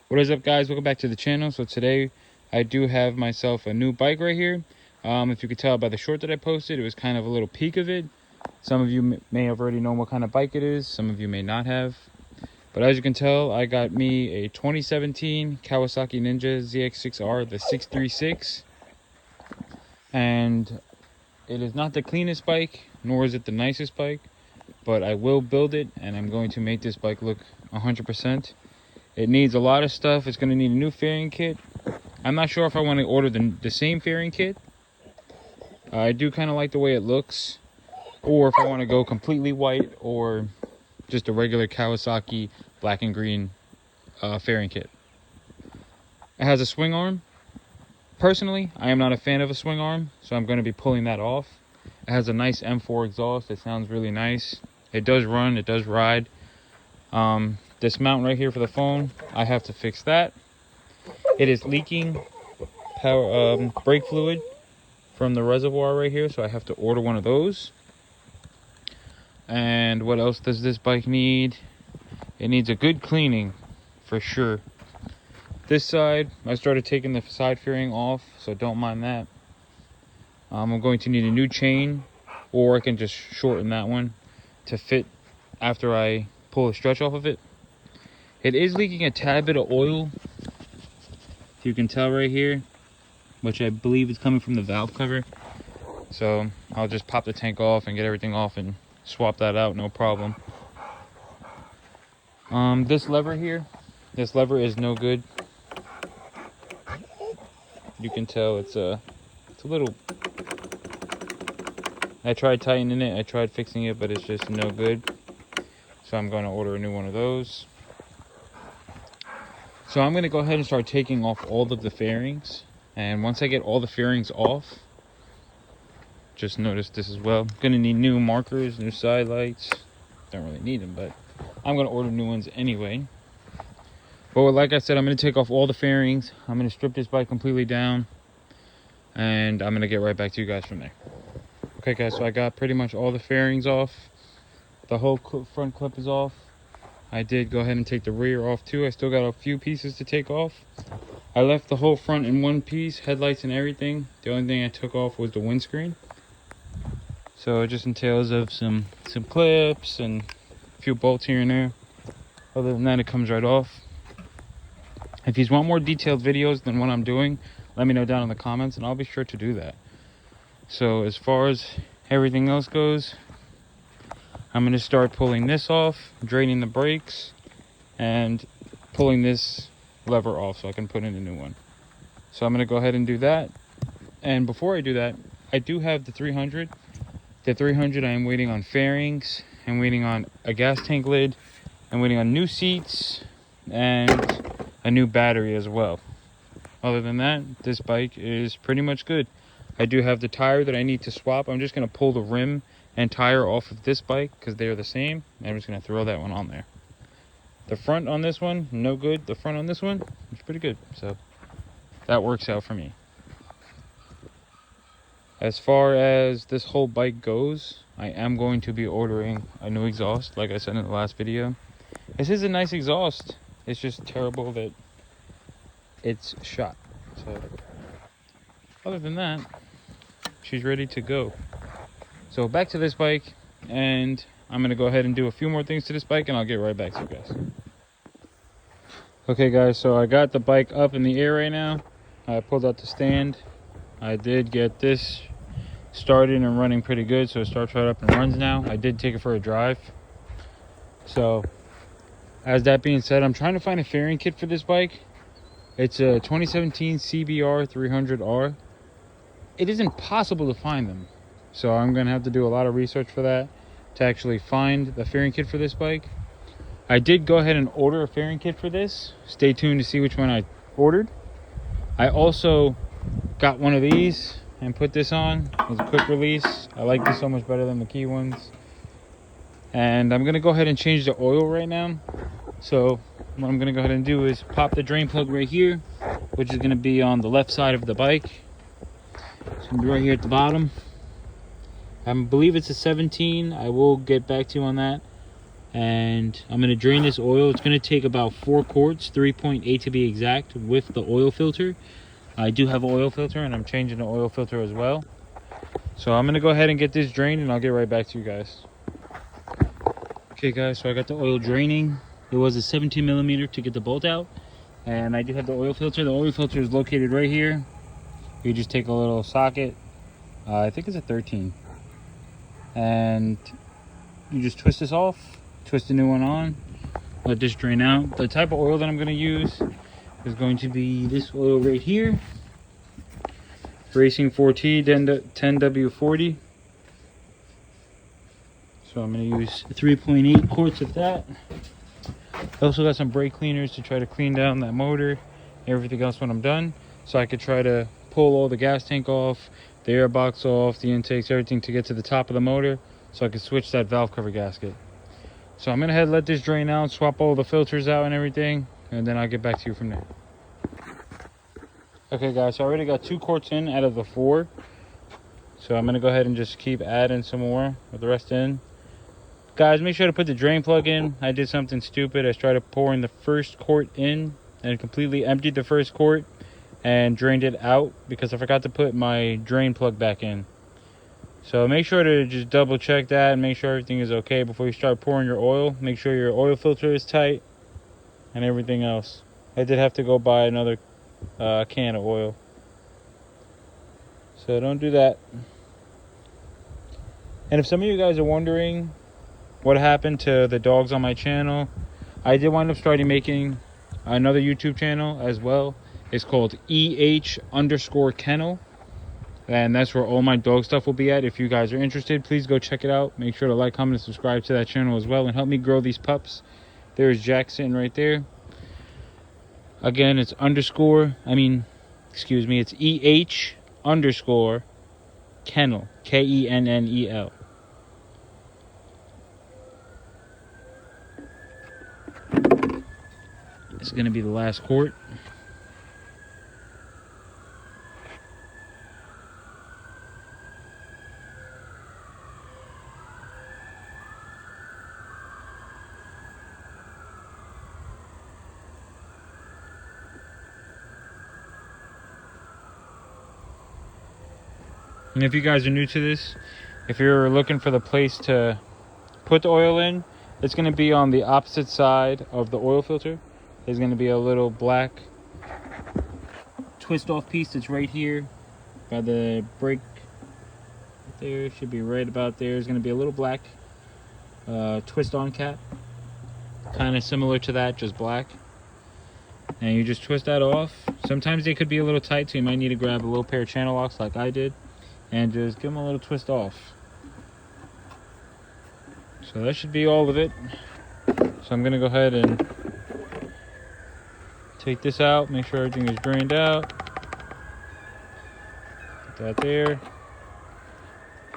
What is up, guys? Welcome back to the channel. So today I do have myself a new bike right here. If you could tell by the short that I posted, it was kind of a little peek of it. Some of you may have already known what kind of bike it is, some of you may not have, but as you can tell, I got me a 2017 Kawasaki Ninja zx6r, the 636, and it is not the cleanest bike, nor is it the nicest bike, but I will build it and I'm going to make this bike look 100%. It needs a lot of stuff. It's going to need a new fairing kit. I'm not sure if I want to order the same fairing kit. I do kind of like the way it looks, or if I want to go completely white or just a regular Kawasaki black and green fairing kit. It has a swing arm. Personally, I am not a fan of a swing arm, so I'm going to be pulling that off. It has a nice M4 exhaust. It sounds really nice. It does run, it does ride. This mount right here for the phone, I have to fix that. It is leaking brake fluid from the reservoir right here, so I have to order one of those. And what else does this bike need? It needs a good cleaning for sure. This side, I started taking the side fairing off, so don't mind that. I'm going to need a new chain, or I can just shorten that one to fit after I pull the stretch off of it. It is leaking a tad bit of oil, if you can tell right here, which I believe is coming from the valve cover. So I'll just pop the tank off and get everything off and swap that out, no problem. This lever here, this lever is no good. You can tell it's a little, I tried tightening it, I tried fixing it, but it's just no good. So I'm going to order a new one of those. So I'm going to go ahead and start taking off all of the fairings. And once I get all the fairings off, just notice this as well. I'm going to need new markers, new side lights. Don't really need them, but I'm going to order new ones anyway. But like I said, I'm going to take off all the fairings. I'm going to strip this bike completely down. And I'm going to get right back to you guys from there. Okay, guys, so I got pretty much all the fairings off. The whole front clip is off. I did go ahead and take the rear off too. I still got a few pieces to take off. I left the whole front in one piece, headlights and everything. The only thing I took off was the windscreen. So it just entails of some clips and a few bolts here and there. Other than that, it comes right off. If you want more detailed videos than what I'm doing, let me know down in the comments and I'll be sure to do that. So as far as everything else goes, I'm going to start pulling this off, draining the brakes, and pulling this lever off so I can put in a new one. So I'm going to go ahead and do that. And before I do that, I do have the 300. The 300, I am waiting on fairings. I'm waiting on a gas tank lid. I'm waiting on new seats and a new battery as well. Other than that, this bike is pretty much good. I do have the tire that I need to swap. I'm just going to pull the rim and tire off of this bike because they're the same. I'm just going to throw that one on there. The front on this one, no good. The front on this one, it's pretty good. So that works out for me. As far as this whole bike goes, I am going to be ordering a new exhaust, like I said in the last video. This is a nice exhaust. It's just terrible that it's shot. So other than that, she's ready to go. So back to this bike, and I'm going to go ahead and do a few more things to this bike, and I'll get right back to you guys. Okay, guys, so I got the bike up in the air right now. I pulled out the stand. I did get this started and running pretty good, so it starts right up and runs now. I did take it for a drive. So as that being said, I'm trying to find a fairing kit for this bike. It's a 2017 CBR 300R. It is impossible to find them. So I'm going to have to do a lot of research for that to actually find the fairing kit for this bike. I did go ahead and order a fairing kit for this. Stay tuned to see which one I ordered. I also got one of these and put this on. It's a quick release. I like this so much better than the key ones. And I'm going to go ahead and change the oil right now. So what I'm going to go ahead and do is pop the drain plug right here, which is going to be on the left side of the bike. It's going to be right here at the bottom. I believe it's a 17. I will get back to you on that. and I'm going to drain this oil. It's going to take about 4 quarts, 3.8 to be exact, with the oil filter. I do have an oil filter, and I'm changing the oil filter as well. So I'm going to go ahead and get this drained, and I'll get right back to you guys. Okay guys, so I got the oil draining. It was a 17 millimeter to get the bolt out, and I do have the oil filter. The oil filter is located right here. You just take a little socket, I think it's a 13, and you just twist this off, twist the new one on, let this drain out. The type of oil that I'm going to use is going to be this oil right here, Racing 4T 10W40. So I'm going to use 3.8 quarts of that. I also got some brake cleaners to try to clean down that motor, everything else when I'm done, so I could try to pull all the gas tank off, the air box off, the intakes, everything to get to the top of the motor, so I could switch that valve cover gasket. So I'm gonna head let this drain out, swap all the filters out and everything, and then I'll get back to you from there. Okay guys, so I already got 2 quarts in out of the 4, so I'm gonna go ahead and just keep adding some more with the rest in. Guys, make sure to put the drain plug in. I did something stupid. I started pouring the first quart in and completely emptied the first quart and drained it out because I forgot to put my drain plug back in. So make sure to just double check that and make sure everything is okay before you start pouring your oil. Make sure your oil filter is tight and everything else. I did have to go buy another can of oil, so don't do that. And if some of you guys are wondering what happened to the dogs on my channel, I did wind up starting making another YouTube channel as well. It's called EH_kennel, and that's where all my dog stuff will be at. If you guys are interested, please go check it out. Make sure to like, comment, and subscribe to that channel as well, and help me grow these pups. There's Jack sitting right there. Again, it's it's EH_kennel, KENNEL. It's going to be the last quart. And if you guys are new to this, if you're looking for the place to put the oil in, it's going to be on the opposite side of the oil filter. There's going to be a little black twist off piece that's right here by the brake. There, it should be right about there. There's going to be a little black twist on cap, kind of similar to that, just black. And you just twist that off. Sometimes they could be a little tight, so you might need to grab a little pair of channel locks like I did and just give them a little twist off. So that should be all of it. So I'm going to go ahead and take this out, make sure everything is drained out. Put that there.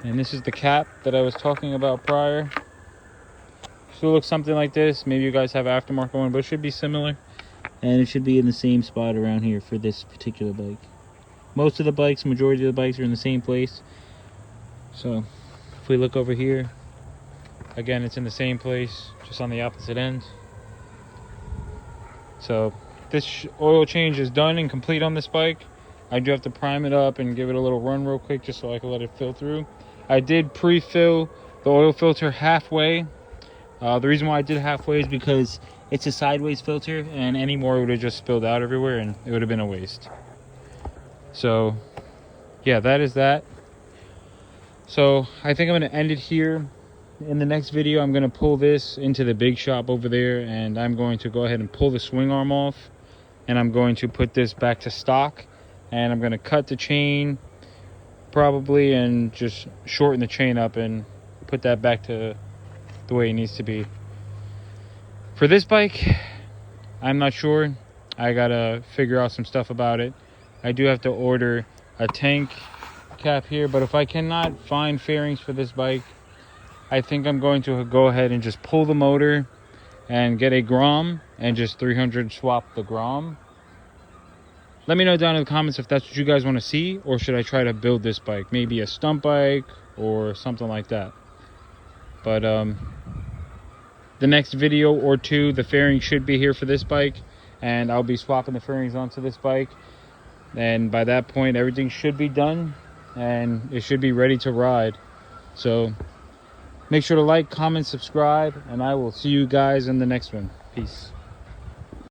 And this is the cap that I was talking about prior. Still looks something like this. Maybe you guys have aftermarket one, but it should be similar. And it should be in the same spot around here for this particular bike. Most of the bikes, majority of the bikes are in the same place. So if we look over here, again, it's in the same place, just on the opposite end. So this oil change is done and complete on this bike. I do have to prime it up and give it a little run real quick just so I can let it fill through. I did pre-fill the oil filter halfway. The reason why I did halfway is because it's a sideways filter, and any more would have just spilled out everywhere and it would have been a waste. So yeah, that is that. So I think I'm going to end it here. In the next video, I'm going to pull this into the big shop over there, and I'm going to go ahead and pull the swing arm off, and I'm going to put this back to stock, and I'm going to cut the chain probably and just shorten the chain up and put that back to the way it needs to be. For this bike, I'm not sure. I gotta figure out some stuff about it. I do have to order a tank cap here, but if I cannot find fairings for this bike, I think I'm going to go ahead and just pull the motor and get a Grom and just 300 swap the Grom. Let me know down in the comments if that's what you guys want to see, or should I try to build this bike, maybe a stump bike or something like that. But the next video or two, the fairing should be here for this bike, and I'll be swapping the fairings onto this bike. And by that point, everything should be done and it should be ready to ride. So make sure to like, comment, subscribe, and I will see you guys in the next one. Peace.